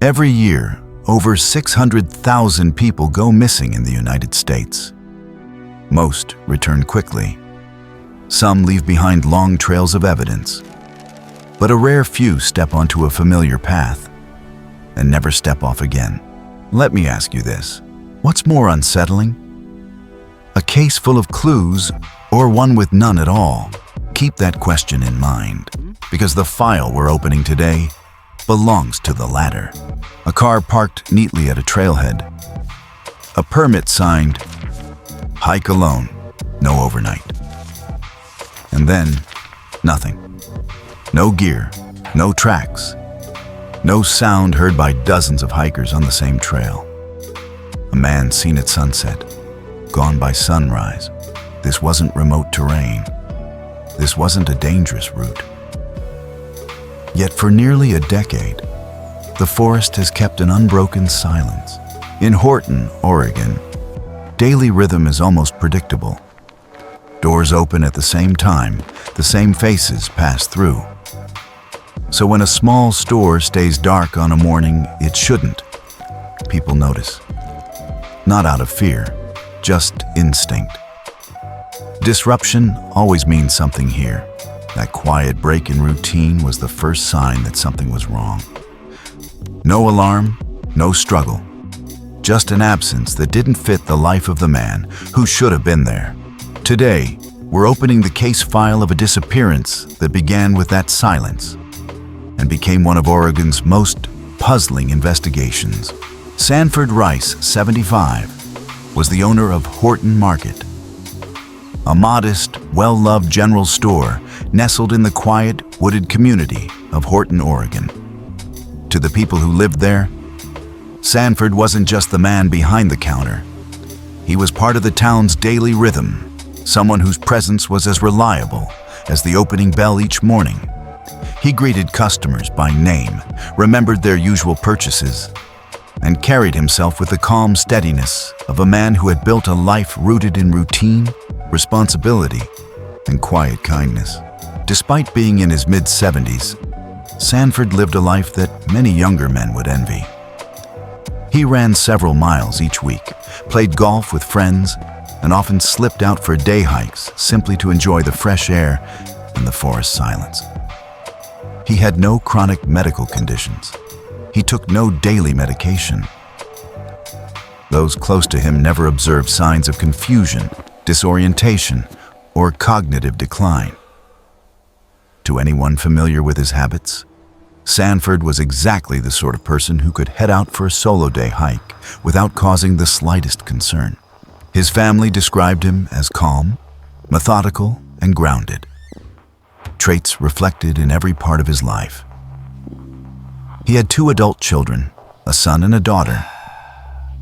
Every year, over 600,000 people go missing in the United States. Most return quickly. Some leave behind long trails of evidence. But a rare few step onto a familiar path and never step off again. Let me ask you this. What's more unsettling? A case full of clues or one with none at all? Keep that question in mind, because the file we're opening today belongs to the latter. A car parked neatly at a trailhead. A permit signed, hike alone, no overnight. And then, nothing. No gear, no tracks, no sound heard by dozens of hikers on the same trail. A man seen at sunset, gone by sunrise. This wasn't remote terrain. This wasn't a dangerous route. Yet for nearly a decade, the forest has kept an unbroken silence. In Horton, Oregon, daily rhythm is almost predictable. Doors open at the same time, the same faces pass through. So when a small store stays dark on a morning it shouldn't, people notice. Not out of fear, just instinct. Disruption always means something here. That quiet break in routine was the first sign that something was wrong. No alarm, no struggle. Just an absence that didn't fit the life of the man who should have been there. Today, we're opening the case file of a disappearance that began with that silence and became one of Oregon's most puzzling investigations. Sanford Rice, 75, was the owner of Horton Market, a modest, well-loved general store nestled in the quiet, wooded community of Horton, Oregon. To the people who lived there, Sanford wasn't just the man behind the counter. He was part of the town's daily rhythm, someone whose presence was as reliable as the opening bell each morning. He greeted customers by name, remembered their usual purchases, and carried himself with the calm steadiness of a man who had built a life rooted in routine, responsibility, and quiet kindness. Despite being in his mid-70s, Sanford lived a life that many younger men would envy. He ran several miles each week, played golf with friends, and often slipped out for day hikes simply to enjoy the fresh air and the forest silence. He had no chronic medical conditions. He took no daily medication. Those close to him never observed signs of confusion, disorientation, or cognitive decline. To anyone familiar with his habits, Sanford was exactly the sort of person who could head out for a solo day hike without causing the slightest concern. His family described him as calm, methodical, and grounded, traits reflected in every part of his life. He had 2 adult children, a son and a daughter,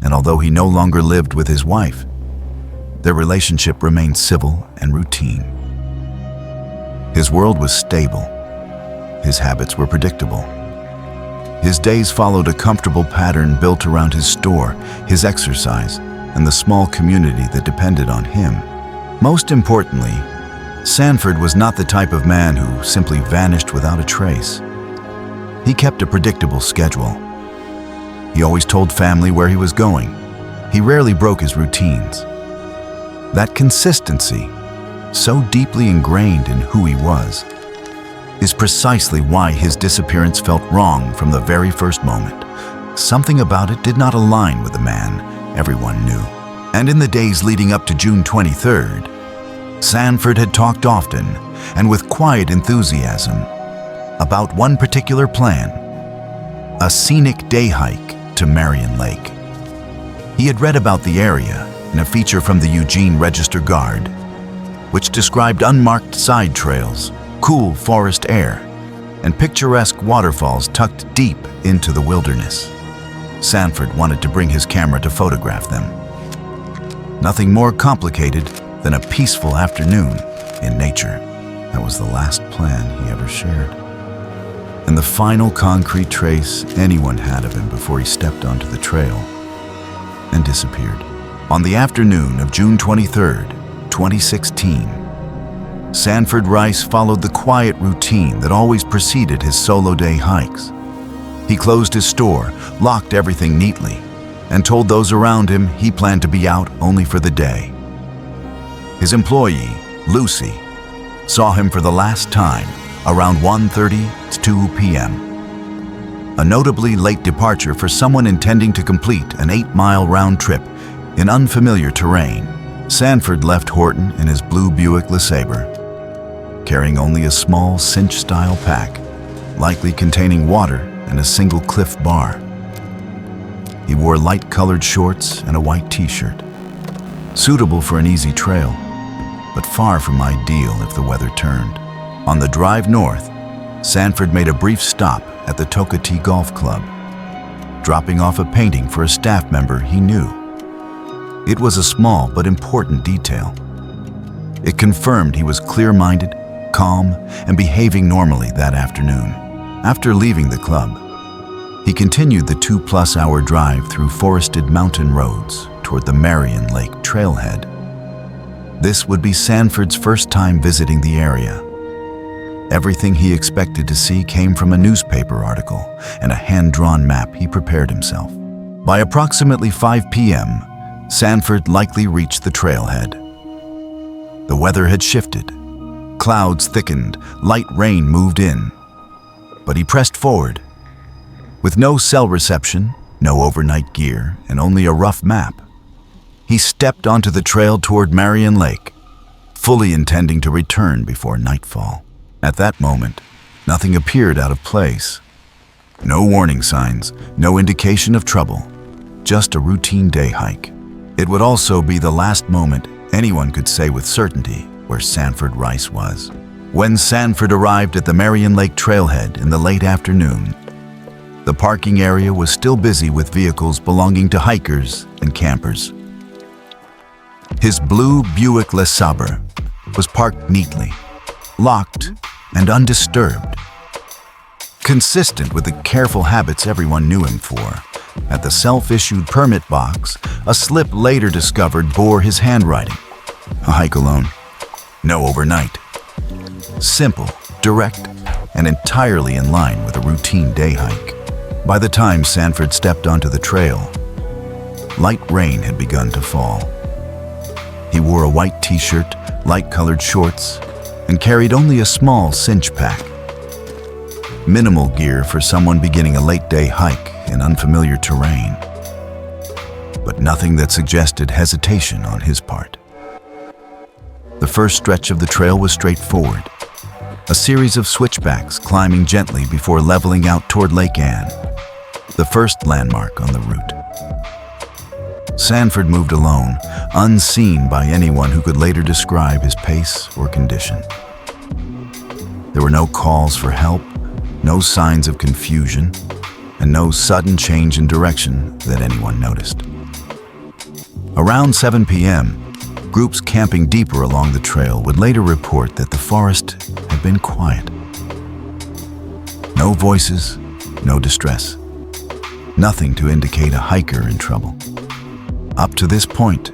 and although he no longer lived with his wife, their relationship remained civil and routine. His world was stable. His habits were predictable. His days followed a comfortable pattern built around his store, his exercise, and the small community that depended on him. Most importantly, Sanford was not the type of man who simply vanished without a trace. He kept a predictable schedule. He always told family where he was going. He rarely broke his routines. That consistency, so deeply ingrained in who he was, is precisely why his disappearance felt wrong from the very first moment. Something about it did not align with the man everyone knew. And in the days leading up to June 23rd, Sanford had talked often and with quiet enthusiasm about one particular plan, a scenic day hike to Marion Lake. He had read about the area in a feature from the Eugene Register-Guard, which described unmarked side trails, cool forest air, and picturesque waterfalls tucked deep into the wilderness. Sanford wanted to bring his camera to photograph them. Nothing more complicated than a peaceful afternoon in nature. That was the last plan he ever shared, and the final concrete trace anyone had of him before he stepped onto the trail and disappeared. On the afternoon of June 23rd, 2016, Sanford Rice followed the quiet routine that always preceded his solo day hikes. He closed his store, locked everything neatly, and told those around him he planned to be out only for the day. His employee, Lucy, saw him for the last time around 1:30 to 2 p.m. A notably late departure for someone intending to complete an 8-mile round trip in unfamiliar terrain. Sanford left Horton in his blue Buick LeSabre, carrying only a small cinch-style pack, likely containing water and a single Cliff bar. He wore light-colored shorts and a white t-shirt, suitable for an easy trail, but far from ideal if the weather turned. On the drive north, Sanford made a brief stop at the Tocatee Golf Club, dropping off a painting for a staff member he knew. It was a small but important detail. It confirmed he was clear-minded, calm, and behaving normally that afternoon. After leaving the club, he continued the 2-plus-hour drive through forested mountain roads toward the Marion Lake trailhead. This would be Sanford's first time visiting the area. Everything he expected to see came from a newspaper article and a hand-drawn map he prepared himself. By approximately 5 p.m., Sanford likely reached the trailhead. The weather had shifted. Clouds thickened, light rain moved in. But he pressed forward. With no cell reception, no overnight gear, and only a rough map, he stepped onto the trail toward Marion Lake, fully intending to return before nightfall. At that moment, nothing appeared out of place. No warning signs, no indication of trouble, just a routine day hike. It would also be the last moment anyone could say with certainty where Sanford Rice was. When Sanford arrived at the Marion Lake trailhead in the late afternoon, the parking area was still busy with vehicles belonging to hikers and campers. His blue Buick LeSabre was parked neatly, locked and undisturbed. Consistent with the careful habits everyone knew him for, at the self-issued permit box, a slip later discovered bore his handwriting. A hike alone. No overnight. Simple, direct, and entirely in line with a routine day hike. By the time Sanford stepped onto the trail, light rain had begun to fall. He wore a white t-shirt, light-colored shorts, and carried only a small cinch pack. Minimal gear for someone beginning a late-day hike in unfamiliar terrain, but nothing that suggested hesitation on his part. The first stretch of the trail was straightforward, a series of switchbacks climbing gently before leveling out toward Lake Anne, the first landmark on the route. Sanford moved alone, unseen by anyone who could later describe his pace or condition. There were no calls for help, no signs of confusion, and no sudden change in direction that anyone noticed. Around 7 p.m., groups camping deeper along the trail would later report that the forest had been quiet. No voices, no distress. Nothing to indicate a hiker in trouble. Up to this point,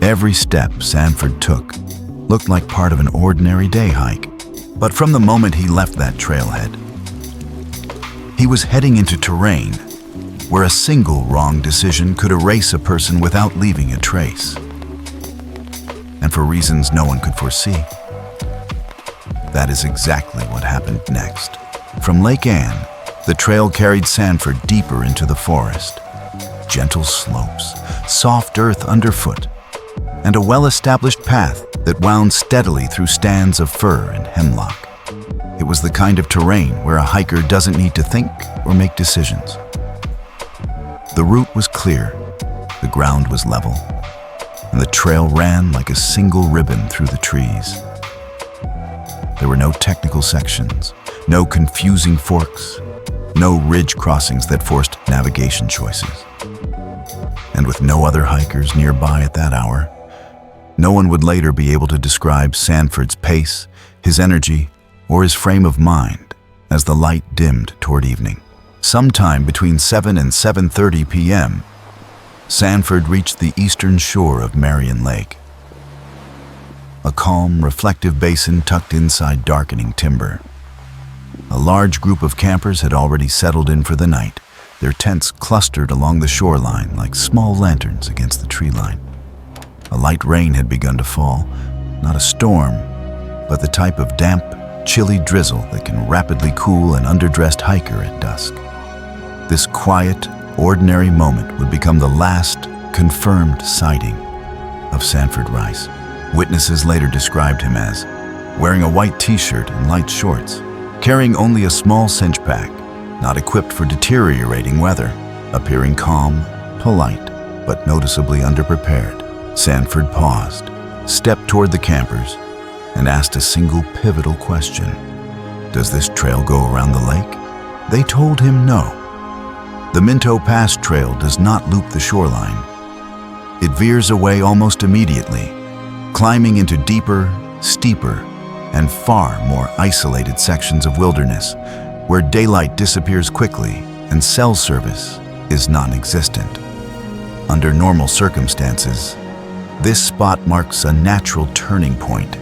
every step Sanford took looked like part of an ordinary day hike. But from the moment he left that trailhead, he was heading into terrain where a single wrong decision could erase a person without leaving a trace. And for reasons no one could foresee. That is exactly what happened next. From Lake Anne, the trail carried Sanford deeper into the forest. Gentle slopes, soft earth underfoot, and a well-established path that wound steadily through stands of fir and hemlock. It was the kind of terrain where a hiker doesn't need to think or make decisions. The route was clear, the ground was level, and the trail ran like a single ribbon through the trees. There were no technical sections, no confusing forks, no ridge crossings that forced navigation choices. And with no other hikers nearby at that hour, no one would later be able to describe Sanford's pace, his energy, or his frame of mind as the light dimmed toward evening. Sometime between 7 and 7:30 p.m., Sanford reached the eastern shore of Marion Lake. A calm, reflective basin tucked inside darkening timber. A large group of campers had already settled in for the night, their tents clustered along the shoreline like small lanterns against the tree line. A light rain had begun to fall, not a storm, but the type of damp, chilly drizzle that can rapidly cool an underdressed hiker at dusk. This quiet, ordinary moment would become the last confirmed sighting of Sanford Rice. Witnesses later described him as wearing a white t-shirt and light shorts, carrying only a small cinch pack, not equipped for deteriorating weather, appearing calm, polite, but noticeably underprepared. Sanford paused, stepped toward the campers, and asked a single pivotal question. Does this trail go around the lake? They told him no. The Minto Pass Trail does not loop the shoreline. It veers away almost immediately, climbing into deeper, steeper, and far more isolated sections of wilderness where daylight disappears quickly and cell service is non-existent. Under normal circumstances, this spot marks a natural turning point.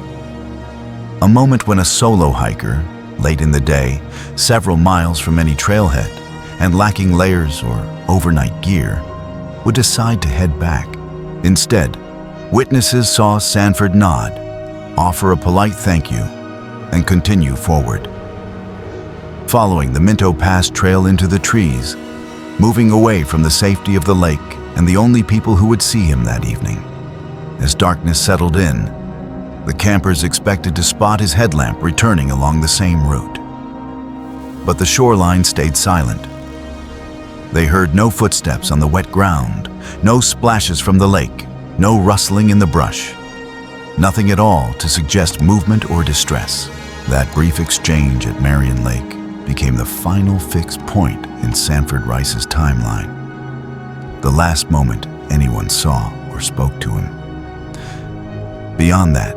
A moment when a solo hiker, late in the day, several miles from any trailhead, and lacking layers or overnight gear, would decide to head back. Instead, witnesses saw Sanford nod, offer a polite thank you, and continue forward. Following the Minto Pass Trail into the trees, moving away from the safety of the lake and the only people who would see him that evening. As darkness settled in, the campers expected to spot his headlamp returning along the same route. But the shoreline stayed silent. They heard no footsteps on the wet ground, no splashes from the lake, no rustling in the brush. Nothing at all to suggest movement or distress. That brief exchange at Marion Lake became the final fixed point in Sanford Rice's timeline. The last moment anyone saw or spoke to him. Beyond that,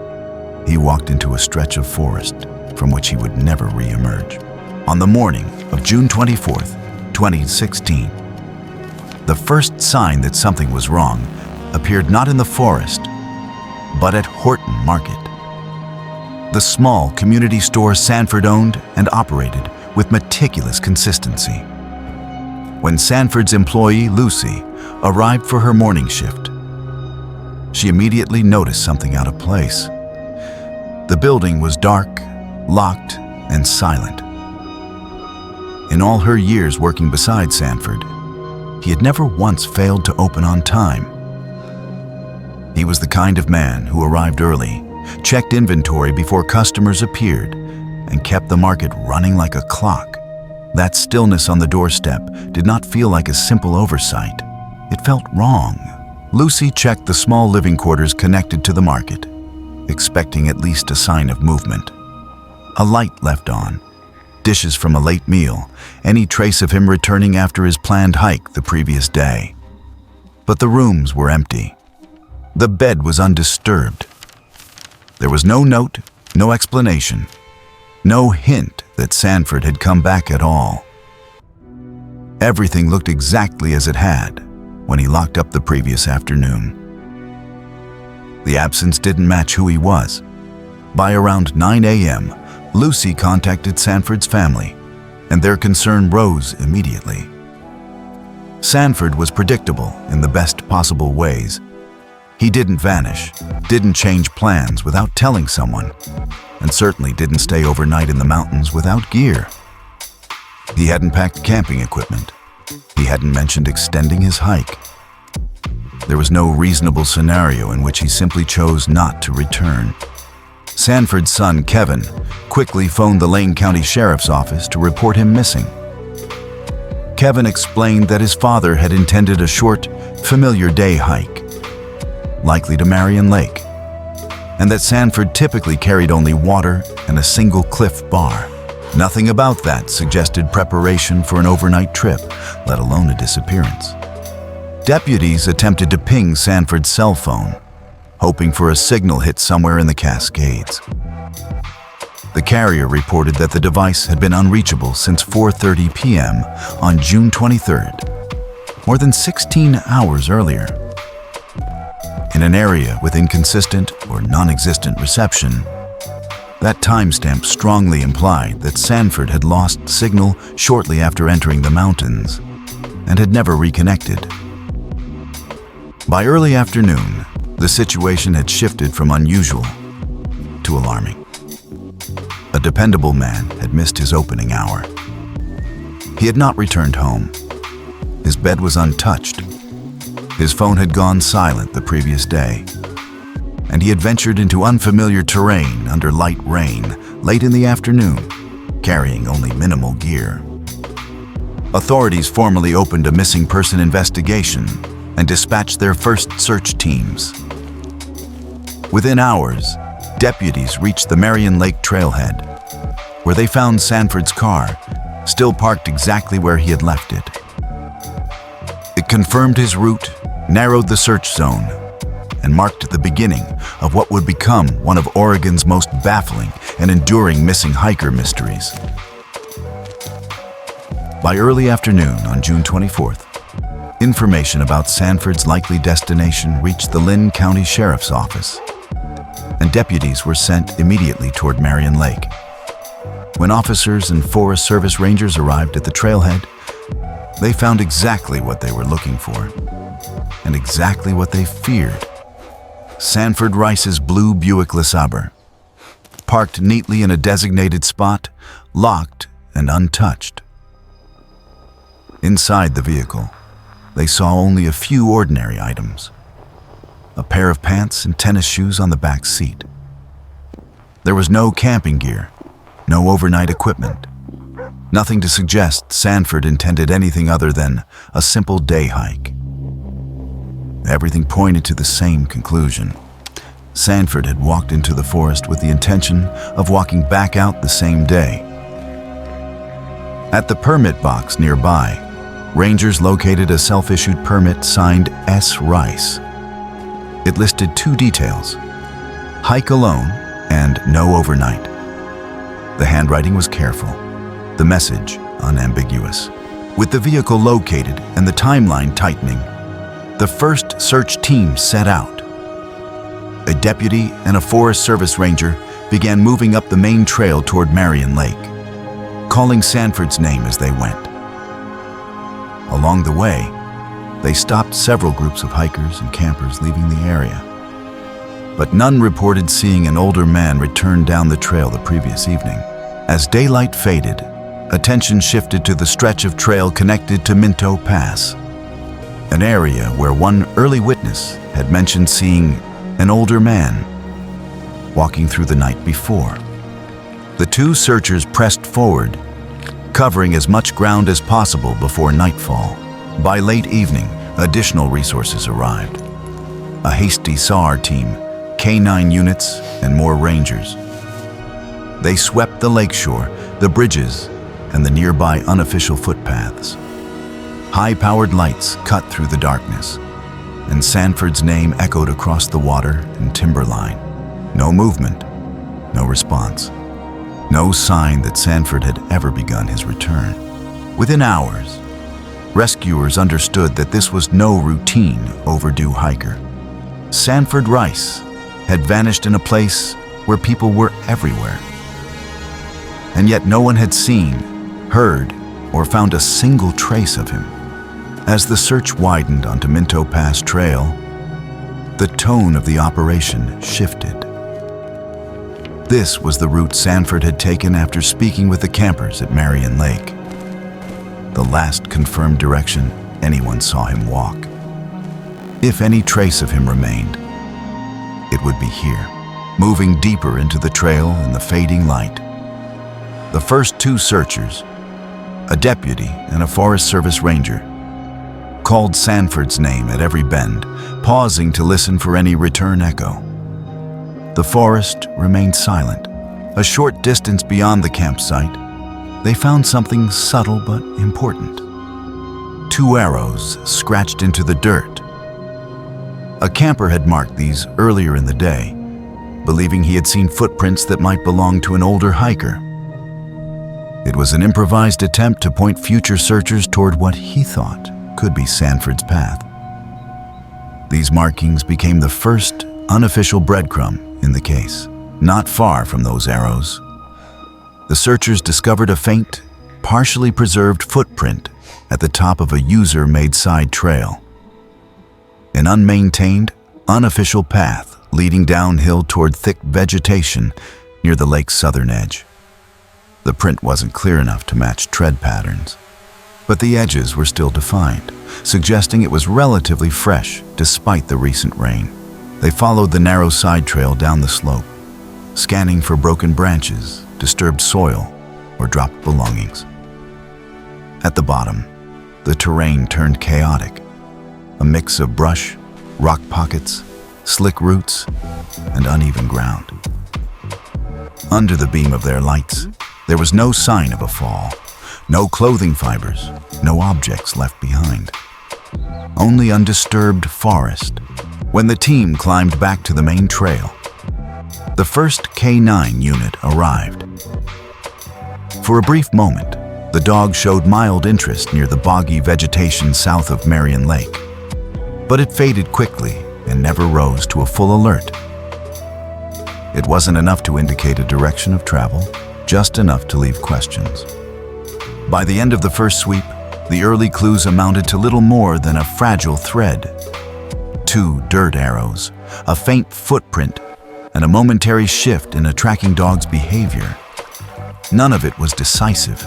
he walked into a stretch of forest from which he would never re-emerge. On the morning of June 24th, 2016, the first sign that something was wrong appeared not in the forest, but at Horton Market, the small community store Sanford owned and operated with meticulous consistency. When Sanford's employee, Lucy, arrived for her morning shift, she immediately noticed something out of place. The building was dark, locked, and silent. In all her years working beside Sanford, he had never once failed to open on time. He was the kind of man who arrived early, checked inventory before customers appeared, and kept the market running like a clock. That stillness on the doorstep did not feel like a simple oversight. It felt wrong. Lucy checked the small living quarters connected to the market, expecting at least a sign of movement. A light left on, dishes from a late meal, any trace of him returning after his planned hike the previous day. But the rooms were empty. The bed was undisturbed. There was no note, no explanation, no hint that Sanford had come back at all. Everything looked exactly as it had when he locked up the previous afternoon. The absence didn't match who he was. By around 9 a.m., Lucy contacted Sanford's family, and their concern rose immediately. Sanford was predictable in the best possible ways. He didn't vanish, didn't change plans without telling someone, and certainly didn't stay overnight in the mountains without gear. He hadn't packed camping equipment. He hadn't mentioned extending his hike. There was no reasonable scenario in which he simply chose not to return. Sanford's son, Kevin, quickly phoned the Lane County Sheriff's Office to report him missing. Kevin explained that his father had intended a short, familiar day hike, likely to Marion Lake, and that Sanford typically carried only water and a single Cliff Bar. Nothing about that suggested preparation for an overnight trip, let alone a disappearance. Deputies attempted to ping Sanford's cell phone, hoping for a signal hit somewhere in the Cascades. The carrier reported that the device had been unreachable since 4:30 p.m. on June 23rd, more than 16 hours earlier. In an area with inconsistent or non-existent reception, That timestamp strongly implied that Sanford had lost signal shortly after entering the mountains and had never reconnected. By early afternoon, the situation had shifted from unusual to alarming. A dependable man had missed his opening hour. He had not returned home. His bed was untouched. His phone had gone silent the previous day, and he had ventured into unfamiliar terrain under light rain late in the afternoon, carrying only minimal gear. Authorities formally opened a missing person investigation and dispatched their first search teams. Within hours, deputies reached the Marion Lake trailhead, where they found Sanford's car, still parked exactly where he had left it. It confirmed his route, narrowed the search zone, and marked the beginning of what would become one of Oregon's most baffling and enduring missing hiker mysteries. By early afternoon on June 24th, information about Sanford's likely destination reached the Lynn County Sheriff's Office, and deputies were sent immediately toward Marion Lake. When officers and Forest Service rangers arrived at the trailhead, they found exactly what they were looking for, and exactly what they feared. Sanford Rice's blue Buick LeSabre, parked neatly in a designated spot, locked and untouched. Inside the vehicle, they saw only a few ordinary items. A pair of pants and tennis shoes on the back seat. There was no camping gear, no overnight equipment. Nothing to suggest Sanford intended anything other than a simple day hike. Everything pointed to the same conclusion. Sanford had walked into the forest with the intention of walking back out the same day. At the permit box nearby, rangers located a self-issued permit signed S. Rice. It listed two details: hike alone and no overnight. The handwriting was careful, the message unambiguous. With the vehicle located and the timeline tightening, the first search team set out. A deputy and a Forest Service ranger began moving up the main trail toward Marion Lake, calling Sanford's name as they went. Along the way, they stopped several groups of hikers and campers leaving the area, but none reported seeing an older man return down the trail the previous evening. As daylight faded, attention shifted to the stretch of trail connected to Minto Pass, an area where one early witness had mentioned seeing an older man walking through the night before. The two searchers pressed forward, covering as much ground as possible before nightfall. By late evening, additional resources arrived. A hasty SAR team, K9 units, and more rangers. They swept the lakeshore, the bridges, and the nearby unofficial footpaths. High-powered lights cut through the darkness, and Sanford's name echoed across the water and timberline. No movement, no response. No sign that Sanford had ever begun his return. Within hours, rescuers understood that this was no routine overdue hiker. Sanford Rice had vanished in a place where people were everywhere. And yet no one had seen, heard, or found a single trace of him. As the search widened onto Minto Pass Trail, the tone of the operation shifted. This was the route Sanford had taken after speaking with the campers at Marion Lake. The last confirmed direction anyone saw him walk. If any trace of him remained, it would be here, moving deeper into the trail in the fading light. The first two searchers, a deputy and a Forest Service ranger, called Sanford's name at every bend, pausing to listen for any return echo. The forest remained silent. A short distance beyond the campsite, they found something subtle but important. Two arrows scratched into the dirt. A camper had marked these earlier in the day, believing he had seen footprints that might belong to an older hiker. It was an improvised attempt to point future searchers toward what he thought could be Sanford's path. These markings became the first unofficial breadcrumb in the case. Not far from those arrows, the searchers discovered a faint, partially preserved footprint at the top of a user-made side trail. An unmaintained, unofficial path leading downhill toward thick vegetation near the lake's southern edge. The print wasn't clear enough to match tread patterns, but the edges were still defined, suggesting it was relatively fresh despite the recent rain. They followed the narrow side trail down the slope, scanning for broken branches, disturbed soil, or dropped belongings. At the bottom, the terrain turned chaotic, a mix of brush, rock pockets, slick roots, and uneven ground. Under the beam of their lights, there was no sign of a fall, no clothing fibers, no objects left behind. Only undisturbed forest. When the team climbed back to the main trail, the first K-9 unit arrived. For a brief moment, the dog showed mild interest near the boggy vegetation south of Marion Lake, but it faded quickly and never rose to a full alert. It wasn't enough to indicate a direction of travel, just enough to leave questions. By the end of the first sweep, the early clues amounted to little more than a fragile thread. 2 dirt arrows, a faint footprint, and a momentary shift in a tracking dog's behavior. None of it was decisive.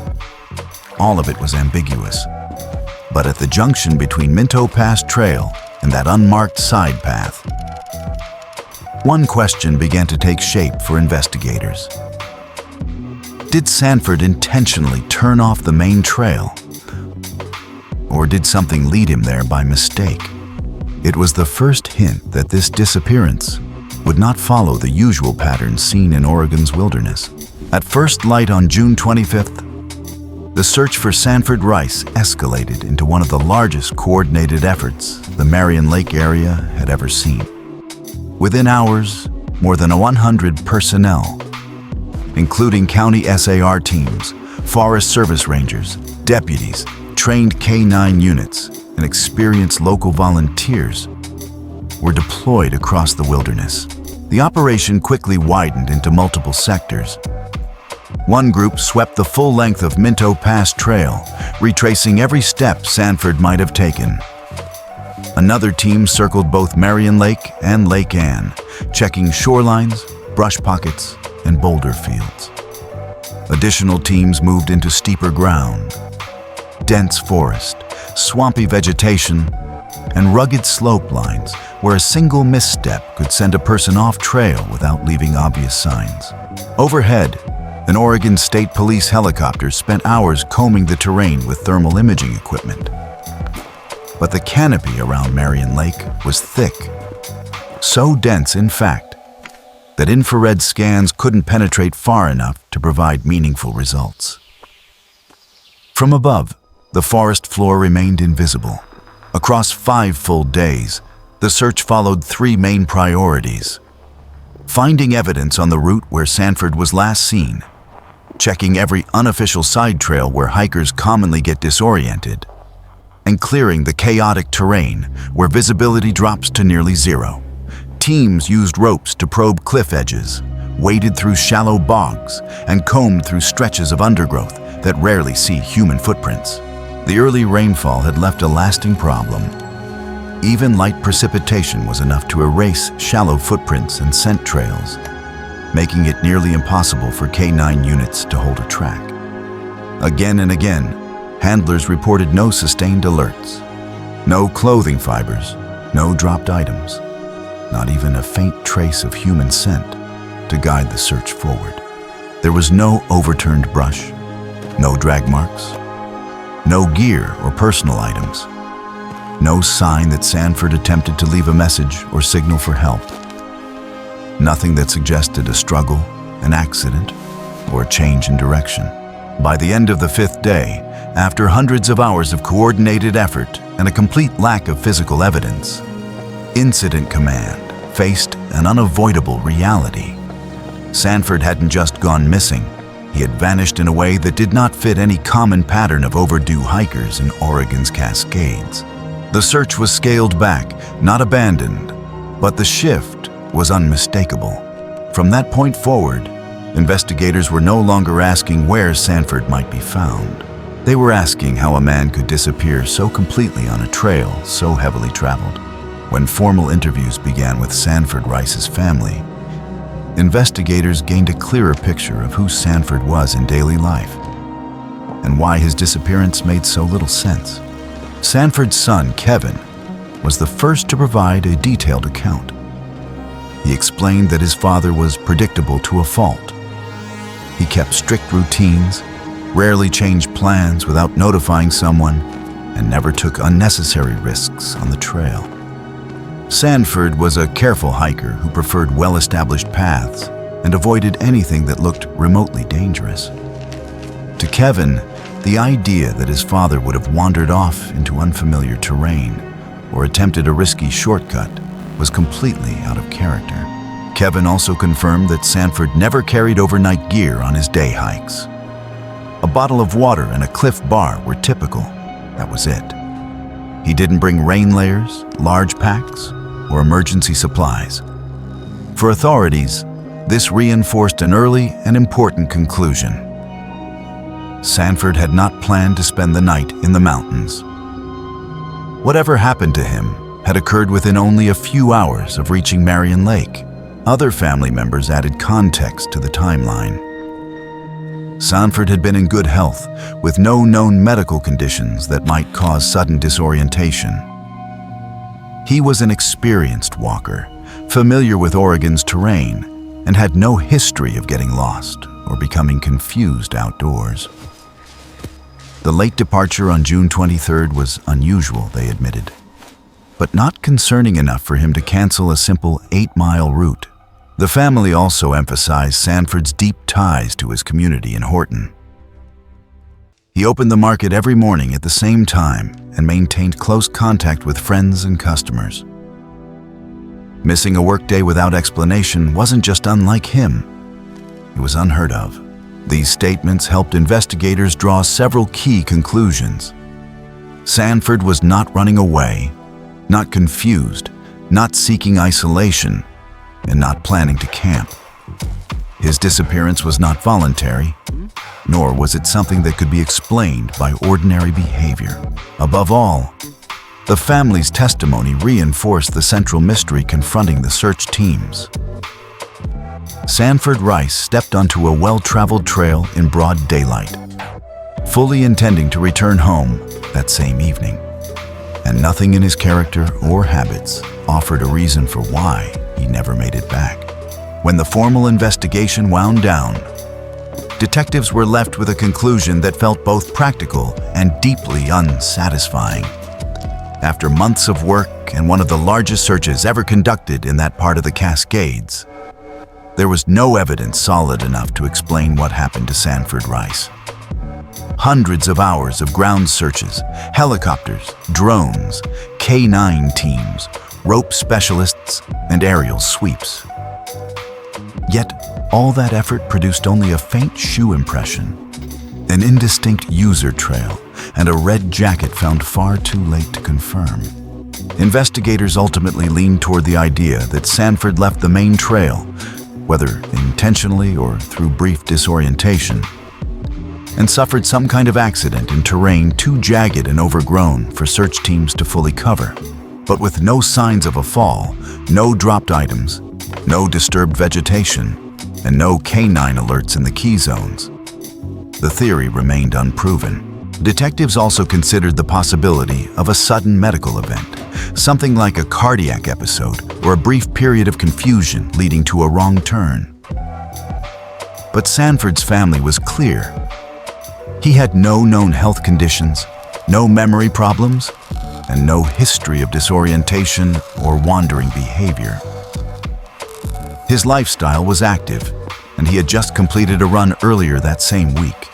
All of it was ambiguous. But at the junction between Minto Pass Trail and that unmarked side path, one question began to take shape for investigators. Did Sanford intentionally turn off the main trail? Or did something lead him there by mistake? It was the first hint that this disappearance would not follow the usual patterns seen in Oregon's wilderness. At first light on June 25th, the search for Sanford Rice escalated into one of the largest coordinated efforts the Marion Lake area had ever seen. Within hours, more than 100 personnel, including county SAR teams, Forest Service rangers, deputies, trained K-9 units, and experienced local volunteers, were deployed across the wilderness. The operation quickly widened into multiple sectors. One group swept the full length of Minto Pass Trail, retracing every step Sanford might have taken. Another team circled both Marion Lake and Lake Ann, checking shorelines, brush pockets, and boulder fields. Additional teams moved into steeper ground, dense forest, swampy vegetation, and rugged slope lines where a single misstep could send a person off trail without leaving obvious signs. Overhead, an Oregon State Police helicopter spent hours combing the terrain with thermal imaging equipment. But the canopy around Marion Lake was thick, so dense in fact, that infrared scans couldn't penetrate far enough to provide meaningful results. From above, the forest floor remained invisible. Across 5 full days, the search followed 3 main priorities: finding evidence on the route where Sanford was last seen, checking every unofficial side trail where hikers commonly get disoriented, and clearing the chaotic terrain where visibility drops to nearly zero. Teams used ropes to probe cliff edges, waded through shallow bogs, and combed through stretches of undergrowth that rarely see human footprints. The early rainfall had left a lasting problem. Even light precipitation was enough to erase shallow footprints and scent trails, making it nearly impossible for K-9 units to hold a track. Again and again, handlers reported no sustained alerts, no clothing fibers, no dropped items, not even a faint trace of human scent to guide the search forward. There was no overturned brush, no drag marks, no gear or personal items, no sign that Sanford attempted to leave a message or signal for help. Nothing that suggested a struggle, an accident, or a change in direction. By the end of the 5th day, after hundreds of hours of coordinated effort and a complete lack of physical evidence, Incident Command faced an unavoidable reality. Sanford hadn't just gone missing, he had vanished in a way that did not fit any common pattern of overdue hikers in Oregon's Cascades. The search was scaled back, not abandoned, but the shift was unmistakable. From that point forward, investigators were no longer asking where Sanford might be found. They were asking how a man could disappear so completely on a trail so heavily traveled. When formal interviews began with Sanford Rice's family, investigators gained a clearer picture of who Sanford was in daily life and why his disappearance made so little sense. Sanford's son, Kevin, was the first to provide a detailed account. He explained that his father was predictable to a fault. He kept strict routines, rarely changed plans without notifying someone, and never took unnecessary risks on the trail. Sanford was a careful hiker who preferred well-established paths and avoided anything that looked remotely dangerous. To Kevin, the idea that his father would have wandered off into unfamiliar terrain or attempted a risky shortcut was completely out of character. Kevin also confirmed that Sanford never carried overnight gear on his day hikes. A bottle of water and a Cliff Bar were typical. That was it. He didn't bring rain layers, large packs, or emergency supplies. For authorities, this reinforced an early and important conclusion. Sanford had not planned to spend the night in the mountains. Whatever happened to him had occurred within only a few hours of reaching Marion Lake. Other family members added context to the timeline. Sanford had been in good health, with no known medical conditions that might cause sudden disorientation. He was an experienced walker, familiar with Oregon's terrain, and had no history of getting lost or becoming confused outdoors. The late departure on June 23rd was unusual, they admitted, but not concerning enough for him to cancel a simple 8-mile route. The family also emphasized Sanford's deep ties to his community in Horton. He opened the market every morning at the same time and maintained close contact with friends and customers. Missing a workday without explanation wasn't just unlike him, it was unheard of. These statements helped investigators draw several key conclusions. Sanford was not running away, not confused, not seeking isolation, and not planning to camp. His disappearance was not voluntary, nor was it something that could be explained by ordinary behavior. Above all, the family's testimony reinforced the central mystery confronting the search teams. Sanford Rice stepped onto a well-traveled trail in broad daylight, fully intending to return home that same evening. And nothing in his character or habits offered a reason for why he never made it back. When the formal investigation wound down, detectives were left with a conclusion that felt both practical and deeply unsatisfying. After months of work and one of the largest searches ever conducted in that part of the Cascades, there was no evidence solid enough to explain what happened to Sanford Rice. Hundreds of hours of ground searches, helicopters, drones, K-9 teams, rope specialists, and aerial sweeps. Yet, all that effort produced only a faint shoe impression, an indistinct user trail, and a red jacket found far too late to confirm. Investigators ultimately leaned toward the idea that Sanford left the main trail, whether intentionally or through brief disorientation, and suffered some kind of accident in terrain too jagged and overgrown for search teams to fully cover. But with no signs of a fall, no dropped items, no disturbed vegetation, and no K-9 alerts in the key zones, the theory remained unproven. Detectives also considered the possibility of a sudden medical event, something like a cardiac episode or a brief period of confusion leading to a wrong turn. But Sanford's family was clear. He had no known health conditions, no memory problems, and no history of disorientation or wandering behavior. His lifestyle was active, and he had just completed a run earlier that same week.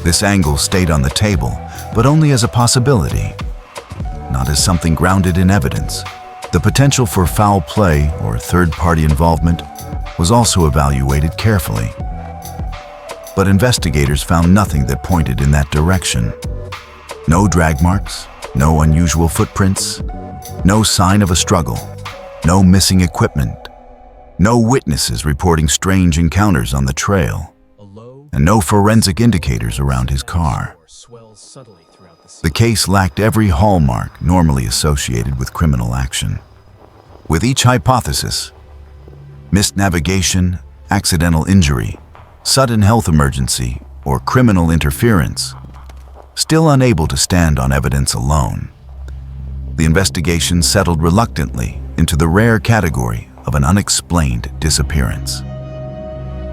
This angle stayed on the table, but only as a possibility, not as something grounded in evidence. The potential for foul play or third-party involvement was also evaluated carefully. But investigators found nothing that pointed in that direction. No drag marks, no unusual footprints, no sign of a struggle, no missing equipment, No witnesses reporting strange encounters on the trail, and no forensic indicators around his car. The case lacked every hallmark normally associated with criminal action. With each hypothesis, missed navigation, accidental injury, sudden health emergency, or criminal interference, still unable to stand on evidence alone, the investigation settled reluctantly into the rare category of an unexplained disappearance.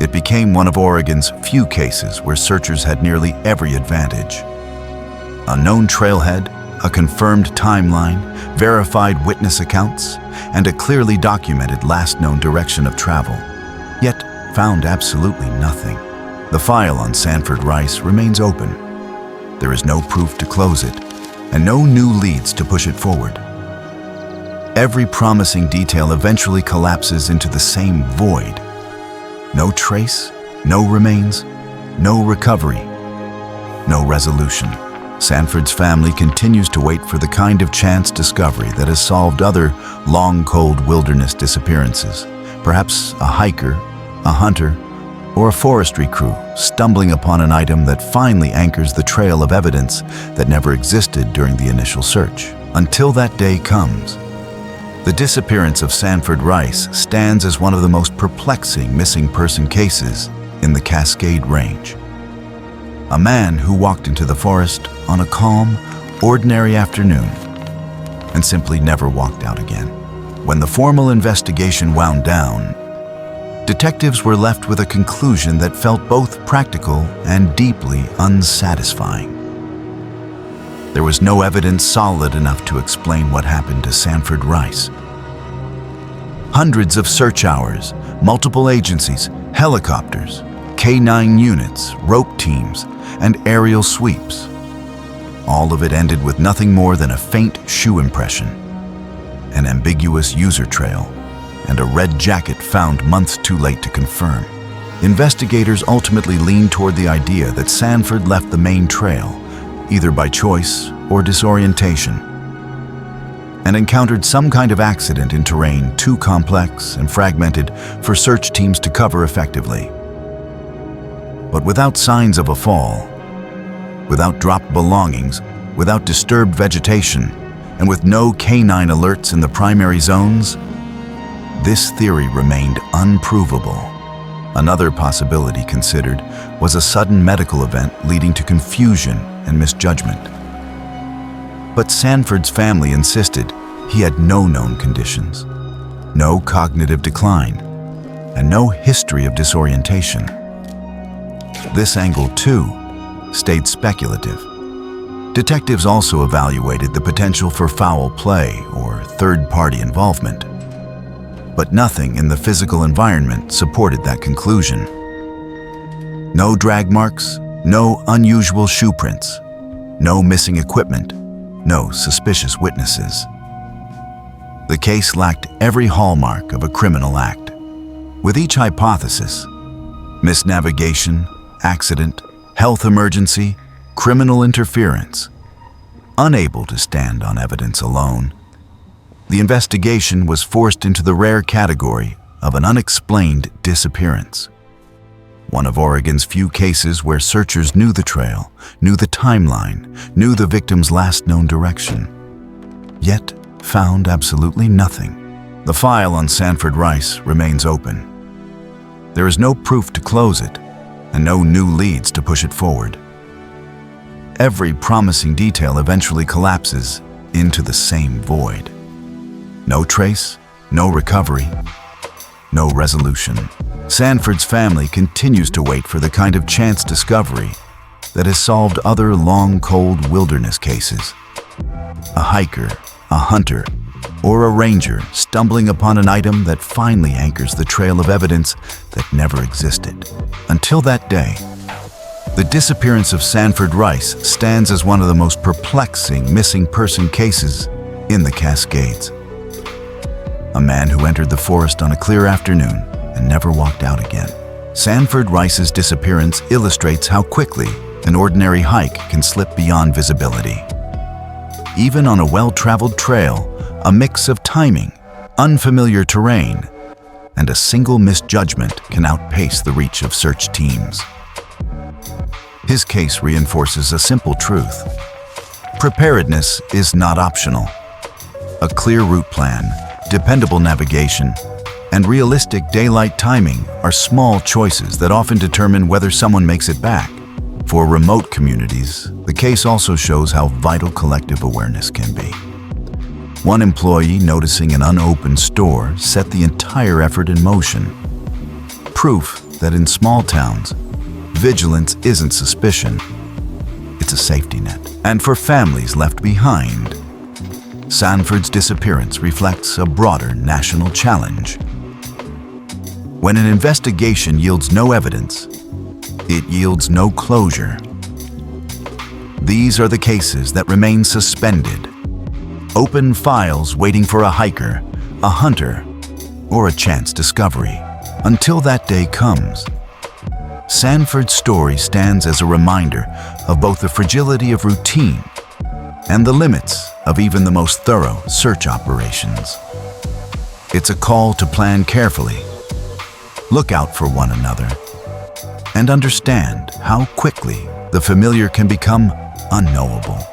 It became one of Oregon's few cases where searchers had nearly every advantage. A known trailhead, a confirmed timeline, verified witness accounts, and a clearly documented last known direction of travel, yet found absolutely nothing. The file on Sanford Rice remains open. There is no proof to close it, and no new leads to push it forward. Every promising detail eventually collapses into the same void. No trace, no remains, no recovery, no resolution. Sanford's family continues to wait for the kind of chance discovery that has solved other long, cold wilderness disappearances. Perhaps a hiker, a hunter, or a forestry crew stumbling upon an item that finally anchors the trail of evidence that never existed during the initial search. Until that day comes, the disappearance of Sanford Rice stands as one of the most perplexing missing person cases in the Cascade Range. A man who walked into the forest on a calm, ordinary afternoon and simply never walked out again. When the formal investigation wound down, detectives were left with a conclusion that felt both practical and deeply unsatisfying. There was no evidence solid enough to explain what happened to Sanford Rice. Hundreds of search hours, multiple agencies, helicopters, K-9 units, rope teams, and aerial sweeps. All of it ended with nothing more than a faint shoe impression, an ambiguous user trail, and a red jacket found months too late to confirm. Investigators ultimately leaned toward the idea that Sanford left the main trail, either by choice or disorientation, and encountered some kind of accident in terrain too complex and fragmented for search teams to cover effectively. But without signs of a fall, without dropped belongings, without disturbed vegetation, and with no K-9 alerts in the primary zones, this theory remained unprovable. Another possibility considered was a sudden medical event leading to confusion and misjudgment. But Sanford's family insisted he had no known conditions, no cognitive decline, and no history of disorientation. This angle, too, stayed speculative. Detectives also evaluated the potential for foul play or third-party involvement, but nothing in the physical environment supported that conclusion. No drag marks, no unusual shoe prints, no missing equipment, no suspicious witnesses. The case lacked every hallmark of a criminal act. With each hypothesis, misnavigation, accident, health emergency, criminal interference, unable to stand on evidence alone, the investigation was forced into the rare category of an unexplained disappearance. One of Oregon's few cases where searchers knew the trail, knew the timeline, knew the victim's last known direction, yet found absolutely nothing. The file on Sanford Rice remains open. There is no proof to close it, and no new leads to push it forward. Every promising detail eventually collapses into the same void. No trace, no recovery, no resolution. Sanford's family continues to wait for the kind of chance discovery that has solved other long, cold wilderness cases. A hiker, a hunter, or a ranger stumbling upon an item that finally anchors the trail of evidence that never existed. Until that day, the disappearance of Sanford Rice stands as one of the most perplexing missing person cases in the Cascades. A man who entered the forest on a clear afternoon and never walked out again. Sanford Rice's disappearance illustrates how quickly an ordinary hike can slip beyond visibility. Even on a well-traveled trail, a mix of timing, unfamiliar terrain, and a single misjudgment can outpace the reach of search teams. His case reinforces a simple truth. Preparedness is not optional. A clear route plan, dependable navigation, and realistic daylight timing are small choices that often determine whether someone makes it back. For remote communities, the case also shows how vital collective awareness can be. One employee noticing an unopened store set the entire effort in motion. Proof that in small towns, vigilance isn't suspicion, it's a safety net. And for families left behind, Sanford's disappearance reflects a broader national challenge. When an investigation yields no evidence, it yields no closure. These are the cases that remain suspended. Open files waiting for a hiker, a hunter, or a chance discovery. Until that day comes, Sanford's story stands as a reminder of both the fragility of routine and the limits of even the most thorough search operations. It's a call to plan carefully, look out for one another, and understand how quickly the familiar can become unknowable.